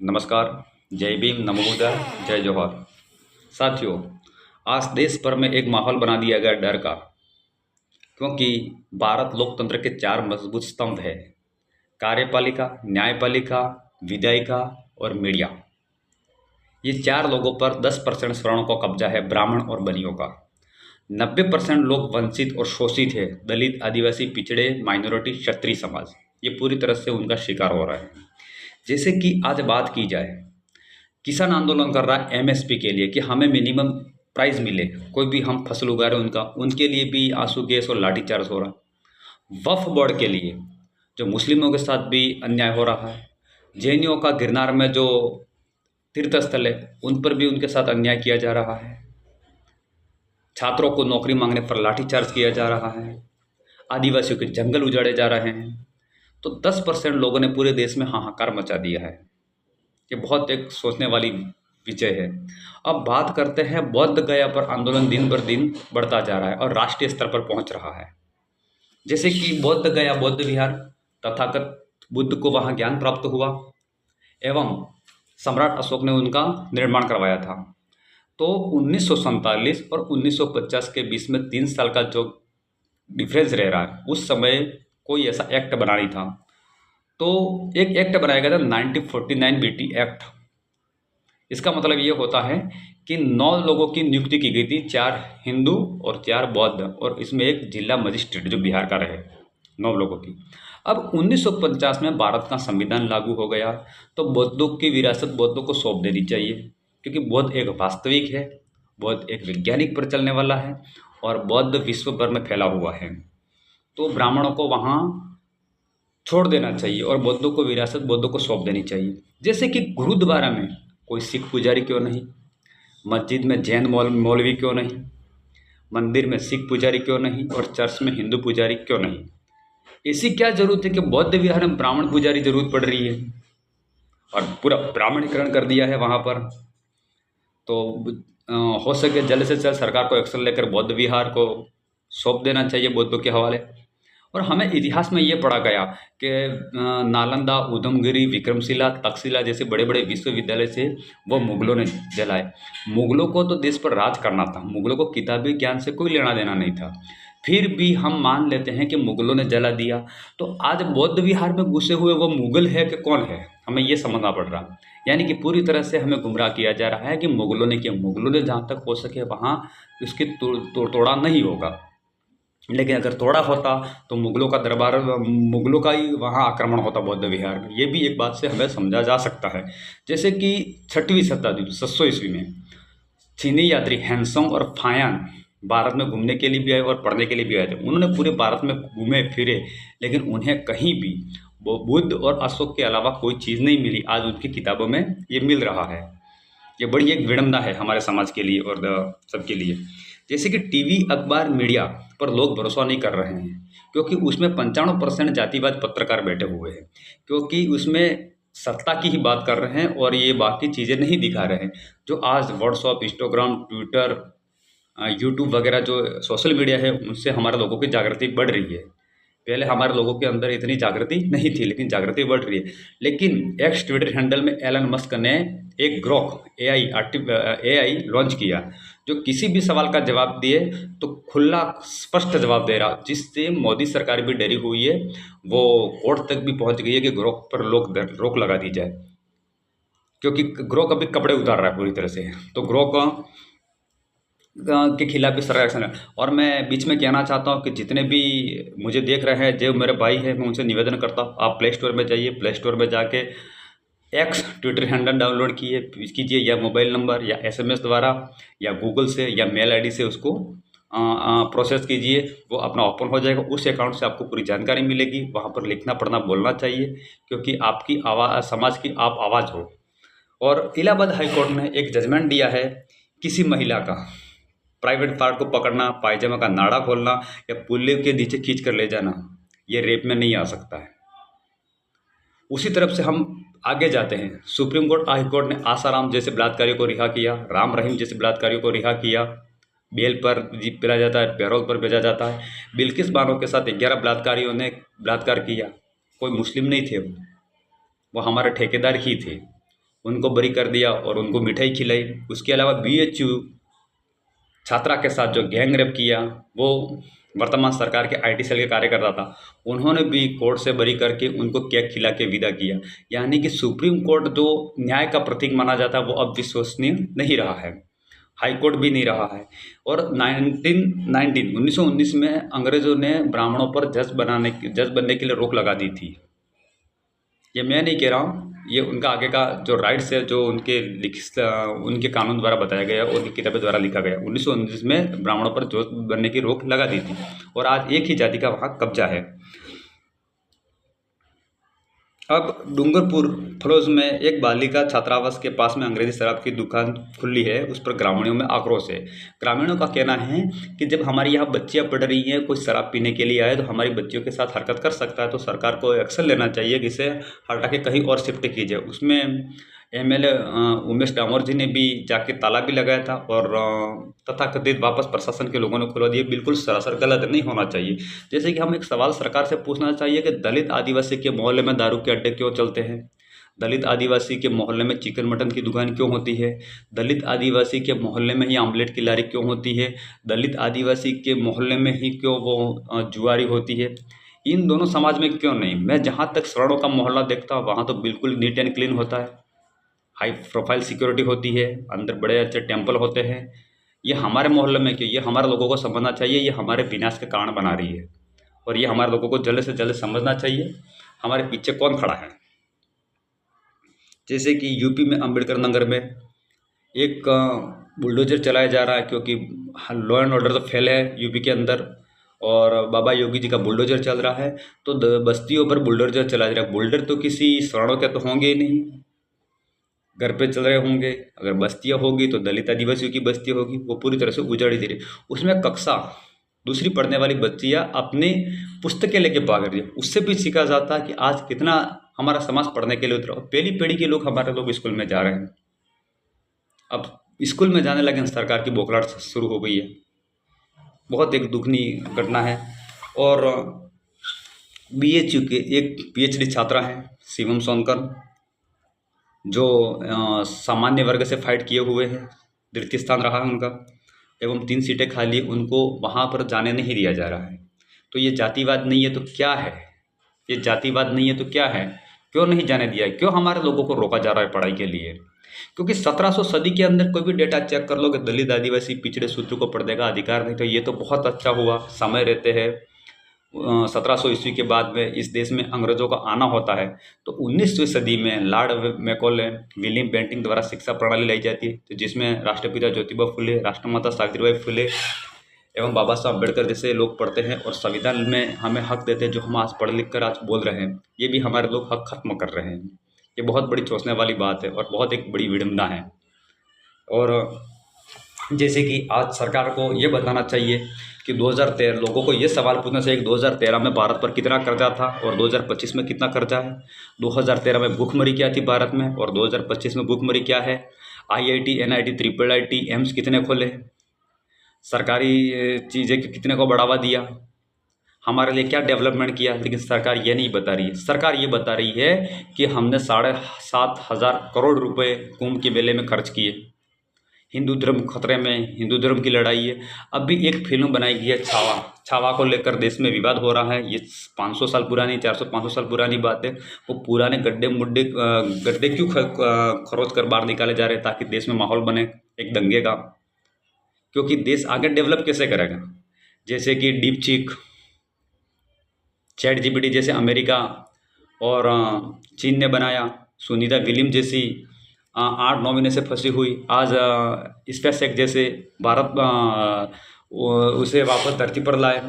नमस्कार। जय भीम, नमो बुद्धाय, जय जोहर। साथियों, आज देश भर में एक माहौल बना दिया गया डर का, क्योंकि भारत लोकतंत्र के चार मजबूत स्तंभ है: कार्यपालिका, न्यायपालिका, विधायिका और मीडिया। ये चार लोगों पर 10% स्वर्णों का कब्जा है, ब्राह्मण और बनियों का। 90% लोग वंचित और शोषित है: दलित, आदिवासी, पिछड़े, माइनॉरिटी, क्षत्रिय समाज। ये पूरी तरह से उनका शिकार हो रहा है। जैसे कि आज बात की जाए, किसान आंदोलन कर रहा है एमएसपी के लिए कि हमें मिनिमम प्राइस मिले। कोई भी हम फसल उगा रहे हैं उनके लिए भी आंसू गैस और लाठीचार्ज हो रहा है। वक्फ बोर्ड के लिए जो मुस्लिमों के साथ भी अन्याय हो रहा है। जैनियों का गिरनार में जो तीर्थ स्थल है उन पर भी उनके साथ अन्याय किया जा रहा है। छात्रों को नौकरी मांगने पर लाठीचार्ज किया जा रहा है। आदिवासियों के जंगल उजाड़े जा रहे हैं। तो 10% लोगों ने पूरे देश में हाहाकार मचा दिया है। ये बहुत एक सोचने वाली विषय है। अब बात करते हैं बौद्ध गया पर आंदोलन दिन बर दिन बढ़ता जा रहा है और राष्ट्रीय स्तर पर पहुंच रहा है। जैसे कि बौद्ध गया बौद्ध विहार, तथागत बुद्ध को वहां ज्ञान प्राप्त हुआ एवं सम्राट अशोक ने उनका निर्माण करवाया था। तो 1947 और 1950 के बीच में 3 साल का जो डिफरेंस रह रहा है, उस समय कोई ऐसा एक्ट बना नहीं था। तो एक एक्ट बनाया गया था 1949 बीटी एक्ट। इसका मतलब ये होता है कि 9 लोगों की नियुक्ति की गई थी, 4 हिंदू और 4 बौद्ध, और इसमें एक जिला मजिस्ट्रेट जो बिहार का रहे, 9 लोगों की। अब 1950 में भारत का संविधान लागू हो गया, तो बौद्धों की विरासत बौद्धों को सौंप देनी चाहिए, क्योंकि बौद्ध एक वास्तविक है, बौद्ध एक वैज्ञानिक पर चलने वाला है और बौद्ध विश्व भर में फैला हुआ है। तो ब्राह्मणों को वहाँ छोड़ देना चाहिए और बौद्धों को विरासत बौद्धों को सौंप देनी चाहिए। जैसे कि गुरुद्वारा में कोई सिख पुजारी क्यों नहीं, मस्जिद में जैन मौलवी क्यों नहीं, मंदिर में सिख पुजारी क्यों नहीं और चर्च में हिंदू पुजारी क्यों नहीं। ऐसी क्या जरूरत है कि बौद्ध विहार में ब्राह्मण पुजारी जरूरत पड़ रही है और पूरा ब्राह्मणीकरण कर दिया है वहाँ पर। तो हो सके जल्द से जल्द सरकार को एक्शन लेकर बौद्ध विहार को सौंप देना चाहिए बौद्धों के हवाले। और हमें इतिहास में ये पढ़ा गया कि नालंदा, उधमगिरी, विक्रमशिला, तक्षशिला जैसे बड़े बड़े विश्वविद्यालय से वो मुगलों ने जलाए। मुगलों को तो देश पर राज करना था, मुगलों को किताबी ज्ञान से कोई लेना देना नहीं था। फिर भी हम मान लेते हैं कि मुगलों ने जला दिया, तो आज बौद्ध विहार में घुसे हुए वो मुगल है कि कौन है, हमें ये समझना पड़ रहा। यानी कि पूरी तरह से हमें गुमराह किया जा रहा है कि मुगलों ने किया। मुगलों ने जहाँ तक हो सके वहाँ उसकी तोड़ा नहीं होगा, लेकिन अगर थोड़ा होता तो मुगलों का दरबार, मुगलों का ही वहाँ आक्रमण होता बौद्ध विहार में। ये भी एक बात से हमें समझा जा सकता है। जैसे कि 6वीं शताब्दी 700 ईस्वी में चीनी यात्री हैंसोंग और फायान भारत में घूमने के लिए भी आए और पढ़ने के लिए भी आए थे। उन्होंने पूरे भारत में घूमे फिरे, लेकिन उन्हें कहीं भी वो बुद्ध और अशोक के अलावा कोई चीज़ नहीं मिली। आज उनकी किताबों में ये मिल रहा है। ये बड़ी एक विडंबना है हमारे समाज के लिए और सबके लिए। जैसे कि टीवी, अखबार, मीडिया पर लोग भरोसा नहीं कर रहे हैं, क्योंकि उसमें 95% जातिवाद पत्रकार बैठे हुए हैं, क्योंकि उसमें सत्ता की ही बात कर रहे हैं और ये बाकी चीज़ें नहीं दिखा रहे हैं। जो आज व्हाट्सअप, इंस्टाग्राम, ट्विटर, यूट्यूब वगैरह जो सोशल मीडिया है, उनसे हमारे लोगों की जागृति बढ़ रही है। पहले हमारे लोगों के अंदर इतनी जागृति नहीं थी, लेकिन जागृति बढ़ रही है। लेकिन एक्स ट्विटर हैंडल में एलन मस्क ने एक ग्रोक एआई लॉन्च किया, जो किसी भी सवाल का जवाब दिए तो खुला स्पष्ट जवाब दे रहा, जिससे मोदी सरकार भी डरी हुई है। वो कोर्ट तक भी पहुंच गई है कि ग्रोक पर रोक लगा दी जाए, क्योंकि ग्रोक अभी कपड़े उतार रहा है पूरी तरह से। तो ग्रोक के खिलाफ भी सरकार एक्शन है। और मैं बीच में कहना चाहता हूँ कि जितने भी मुझे देख रहे हैं, जो मेरे भाई हैं, मैं उनसे निवेदन करता हूँ, आप प्ले स्टोर में जाइए, प्ले स्टोर में जाके एक्स ट्विटर हैंडल डाउनलोड कीजिए, या मोबाइल नंबर या एसएमएस द्वारा या गूगल से या मेल आईडी से उसको प्रोसेस कीजिए। वो अपना ओपन हो जाएगा। उस अकाउंट से आपको पूरी जानकारी मिलेगी। वहाँ पर लिखना पढ़ना बोलना चाहिए, क्योंकि आपकी आवाज़, समाज की आप आवाज़ हो। और इलाहाबाद हाई कोर्ट ने एक जजमेंट दिया है, किसी महिला का प्राइवेट पार्ट को पकड़ना, पायजामा का नाड़ा खोलना या पुल्ले के नीचे खींच कर ले जाना, ये रेप में नहीं आ सकता है। उसी तरफ से हम आगे जाते हैं। सुप्रीम कोर्ट, हाई कोर्ट ने आसाराम जैसे बलात्कारियों को रिहा किया, राम रहीम जैसे बलात्कारियों को रिहा किया, बेल पर भेजा जाता है, पैरोल पर भेजा जाता है। बिल्किस बानो के साथ 11 बलात्कारियों ने बलात्कार किया, कोई मुस्लिम नहीं थे, वो हमारे ठेकेदार ही थे। उनको बरी कर दिया और उनको मिठाई खिलाई। उसके अलावा BHU छात्रा के साथ जो गैंग रेप किया, वो वर्तमान सरकार के IT सेल के कार्यकर्ता था, उन्होंने भी कोर्ट से बरी करके उनको केक खिला के विदा किया। यानी कि सुप्रीम कोर्ट जो न्याय का प्रतीक माना जाता है वो अब विश्वसनीय नहीं रहा है, हाई कोर्ट भी नहीं रहा है। और 1919 में अंग्रेज़ों ने ब्राह्मणों पर जज बनने के लिए रोक लगा दी थी। ये मैं नहीं कह रहा हूँ, ये उनका आगे का जो राइट्स है, जो उनके कानून द्वारा बताया गया और उनकी किताबें द्वारा लिखा गया। 1919 में ब्राह्मणों पर जज बनने की रोक लगा दी थी और आज एक ही जाति का वहाँ कब्जा है। अब डूंगरपुर फलौज में एक बालिका छात्रावास के पास में अंग्रेजी शराब की दुकान खुली है, उस पर ग्रामीणों में आक्रोश है। ग्रामीणों का कहना है कि जब हमारी यहाँ बच्चियाँ पढ़ रही हैं, कोई शराब पीने के लिए आए तो हमारी बच्चियों के साथ हरकत कर सकता है, तो सरकार को एक्शन लेना चाहिए कि इसे हटा के कहीं और शिफ्ट की जाए। उसमें MLA उमेश डामोर जी ने भी जाके ताला भी लगाया था और तथाकथित वापस प्रशासन के लोगों ने खुलवा दिए। बिल्कुल सरासर गलत नहीं होना चाहिए। जैसे कि हम एक सवाल सरकार से पूछना चाहिए कि दलित आदिवासी के मोहल्ले में दारू के अड्डे क्यों चलते हैं? दलित आदिवासी के मोहल्ले में चिकन मटन की दुकान क्यों होती है? दलित आदिवासी के मोहल्ले में ही आमलेट की लारी क्यों होती है? दलित आदिवासी के मोहल्ले में ही क्यों वो जुआरी होती है? इन दोनों समाज में क्यों नहीं? मैं जहाँ तक स्वर्णों का मोहल्ला देखता हूँ वहाँ तो बिल्कुल नीट एंड क्लीन होता है, हाई प्रोफाइल सिक्योरिटी होती है, अंदर बड़े अच्छे टेम्पल होते हैं। ये हमारे मोहल्ले में क्यों? ये हमारे लोगों को समझना चाहिए, ये हमारे विनाश के कारण बना रही है और ये हमारे लोगों को जल्द से जल्द समझना चाहिए हमारे पीछे कौन खड़ा है। जैसे कि यूपी में अम्बेडकर नगर में एक बुलडोजर चलाया जा रहा है, क्योंकि लॉ एंड ऑर्डर तो फेल है यूपी के अंदर और बाबा योगी जी का बुलडोजर चल रहा है, तो बस्तियों पर बुलडोजर चलाया जा रहा है। बुलडोजर तो किसी स्वर्णों के तो होंगे ही नहीं, घर पे चल रहे होंगे। अगर बस्तियाँ होगी तो दलित आदिवासियों की बस्ती होगी, वो पूरी तरह से उजाड़ी दे रही। उसमें कक्षा दूसरी पढ़ने वाली बच्चियाँ अपनी पुस्तकें लेके भाग रही है। उससे भी सीखा जाता है कि आज कितना हमारा समाज पढ़ने के लिए उतरा। पहली पीढ़ी के लोग हमारे लोग स्कूल में जा रहे हैं, अब स्कूल में जाने लगे, सरकार की बौखलाहट शुरू हो गई है। बहुत एक दुखनी घटना है। और BHU के एक PhD छात्रा हैं शिवम सोनकर, जो सामान्य वर्ग से फाइट किए हुए हैं, द्वितीय स्थान रहा है उनका, एवं 3 सीटें खाली, उनको वहाँ पर जाने नहीं दिया जा रहा है। तो ये जातिवाद नहीं है तो क्या है? ये जातिवाद नहीं है तो क्या है? क्यों नहीं जाने दिया है? क्यों हमारे लोगों को रोका जा रहा है पढ़ाई के लिए? क्योंकि 1700 सदी के अंदर कोई भी डेटा चेक कर लो कि दलित आदिवासी पिछड़े सूत्र को पढ़ने का अधिकार नहीं, तो ये तो बहुत अच्छा हुआ। समय रहते हैं 1700 ईस्वी के बाद में इस देश में अंग्रेज़ों का आना होता है, तो 19वीं सदी में लॉर्ड मैकॉले विलियम बेंटिंक द्वारा शिक्षा प्रणाली लाई जाती है, तो जिसमें राष्ट्रपिता ज्योतिबा फुले, राष्ट्रमाता सावित्रीबाई फुले एवं बाबा साहब अम्बेडकर जैसे लोग पढ़ते हैं और संविधान में हमें हक देते हैं, जो हम आज पढ़ लिख कर आज बोल रहे हैं। ये भी हमारे लोग हक खत्म कर रहे हैं। ये बहुत बड़ी सोचने वाली बात है और बहुत एक बड़ी विडंबना है। और जैसे कि आज सरकार को ये बताना चाहिए कि 2013 लोगों को ये सवाल पूछना चाहिए कि 2013 में भारत पर कितना कर्जा था और 2025 में कितना कर्जा है। 2013 में भूखमरी क्या थी भारत में और 2025 में भूखमरी क्या है। IIT, NIT, IIIT, एम्स कितने खोले, सरकारी चीज़ें कितने को बढ़ावा दिया, हमारे लिए क्या डेवलपमेंट किया। लेकिन सरकार ये नहीं बता रही है। सरकार ये बता रही है कि हमने 7,500 करोड़ रुपए कुंभ के मेले में खर्च किए। हिंदू धर्म खतरे में, हिंदू धर्म की लड़ाई है। अब भी एक फिल्म बनाई गई है छावा, छावा को लेकर देश में विवाद हो रहा है। ये 500 साल पुरानी, 400-500 साल पुरानी बात है। वो पुराने गड्ढे क्यों खरोच कर बाहर निकाले जा रहे हैं? ताकि देश में माहौल बने एक दंगे का, क्योंकि देश आगे डेवलप कैसे करेगा। जैसे कि डीपसीक, ChatGPT जैसे अमेरिका और चीन ने बनाया, सुनीता विलियम्स जैसी 8-9 महीने से फंसी हुई आज स्पेसएक्स जैसे भारत उसे वापस धरती पर लाए।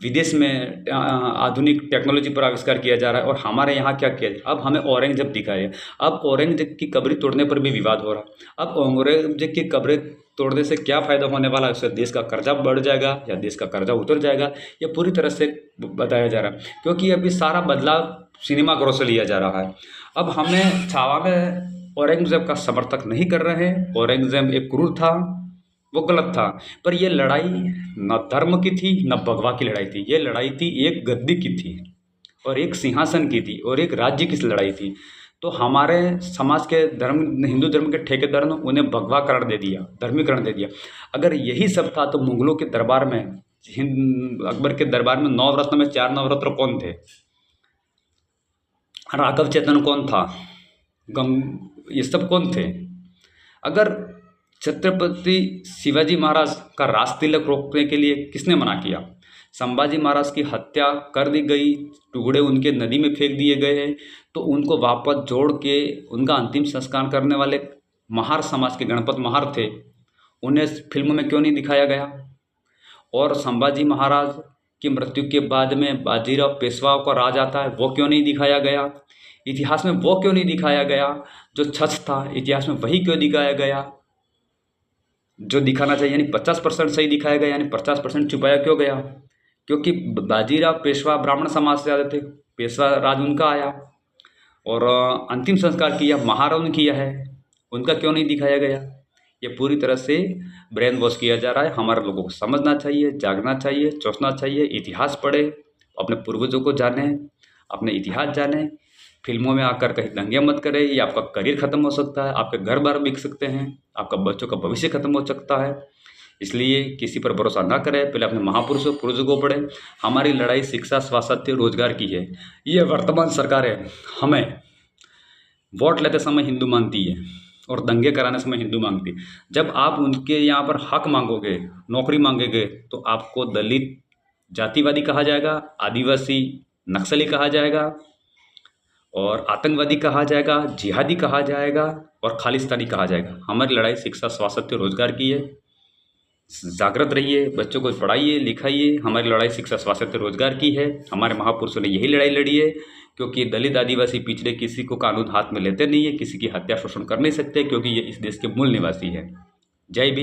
विदेश में आधुनिक टेक्नोलॉजी पर आविष्कार किया जा रहा है और हमारे यहाँ क्या किया जाए। अब हमें औरंगजेब दिखा है। अब औरंगजेब की कब्र तोड़ने पर भी विवाद हो रहा है। अब औरंगजेब की कब्र तोड़ने से क्या फ़ायदा होने वाला है? उससे देश का कर्जा बढ़ जाएगा या देश का कर्जा उतर जाएगा, ये पूरी तरह से बताया जा रहा है। क्योंकि अभी सारा बदलाव सिनेमा घरों से लिया जा रहा है। अब हमें छावा में औरंगजेब का समर्थक नहीं कर रहे हैं। औरंगजेब एक क्रूर था, वो गलत था, पर यह लड़ाई न धर्म की थी न भगवा की लड़ाई थी। ये लड़ाई थी एक गद्दी की थी और एक सिंहासन की थी और एक राज्य की लड़ाई थी। तो हमारे समाज के धर्म, हिंदू धर्म के ठेकेदार ने उन्हें भगवाकरण दे दिया, धर्मीकरण दे दिया। अगर यही सब था तो मुगलों के दरबार में, अकबर के दरबार में 9 रत्न में 4 नवरत्न कौन थे? राघव चेतन कौन था? ये सब कौन थे? अगर छत्रपति शिवाजी महाराज का राज तिलक रोकने के लिए किसने मना किया? संभाजी महाराज की हत्या कर दी गई, टुकड़े उनके नदी में फेंक दिए गए, तो उनको वापस जोड़ के उनका अंतिम संस्कार करने वाले महार समाज के गणपत महार थे, उन्हें फिल्म में क्यों नहीं दिखाया गया? और संभाजी महाराज की मृत्यु के बाद में बाजीराव पेशवा का राज आता है, वो क्यों नहीं दिखाया गया? इतिहास में वो क्यों नहीं दिखाया गया? जो सच था इतिहास में वही क्यों दिखाया गया जो दिखाना चाहिए? यानी 50% सही दिखाया गया, यानी 50% छुपाया क्यों गया? क्योंकि बाजीराव पेशवा ब्राह्मण समाज से आते थे, पेशवा राज उनका आया और अंतिम संस्कार किया, महाराव ने किया है, उनका क्यों नहीं दिखाया गया? ये पूरी तरह से ब्रेन वॉश किया जा रहा है। हमारे लोगों को समझना चाहिए, जागना चाहिए, सोचना चाहिए, इतिहास पढ़े, अपने पूर्वजों को जाने, अपने इतिहास जाने। फिल्मों में आकर कहीं दंगे मत करें, ये आपका करियर ख़त्म हो सकता है, आपके घर बार बिक सकते हैं, आपका बच्चों का भविष्य ख़त्म हो सकता है। इसलिए किसी पर भरोसा ना करें, पहले अपने महापुरुषों पूर्वजों को पढ़ें। हमारी लड़ाई शिक्षा, स्वास्थ्य, रोजगार की है। ये वर्तमान सरकारें हमें वोट लेते समय हिंदू मानती है और दंगे कराने समय हिंदू मांगती है। जब आप उनके यहाँ पर हक मांगोगे, नौकरी मांगोगे, तो आपको दलित, जातिवादी कहा जाएगा, आदिवासी, नक्सली कहा जाएगा और आतंकवादी कहा जाएगा, जिहादी कहा जाएगा और खालिस्तानी कहा जाएगा। हमारी लड़ाई शिक्षा, स्वास्थ्य, रोजगार की है। जागृत रहिए, बच्चों को पढ़ाइए, लिखाइए। हमारी लड़ाई शिक्षा, स्वास्थ्य, रोजगार की है। हमारे महापुरुषों ने यही लड़ाई लड़ी है, क्योंकि दलित, आदिवासी, पिछड़े किसी को कानून हाथ में लेते नहीं है, किसी की हत्या, शोषण कर नहीं सकते, क्योंकि ये इस देश के मूल निवासी हैं। जय भीम।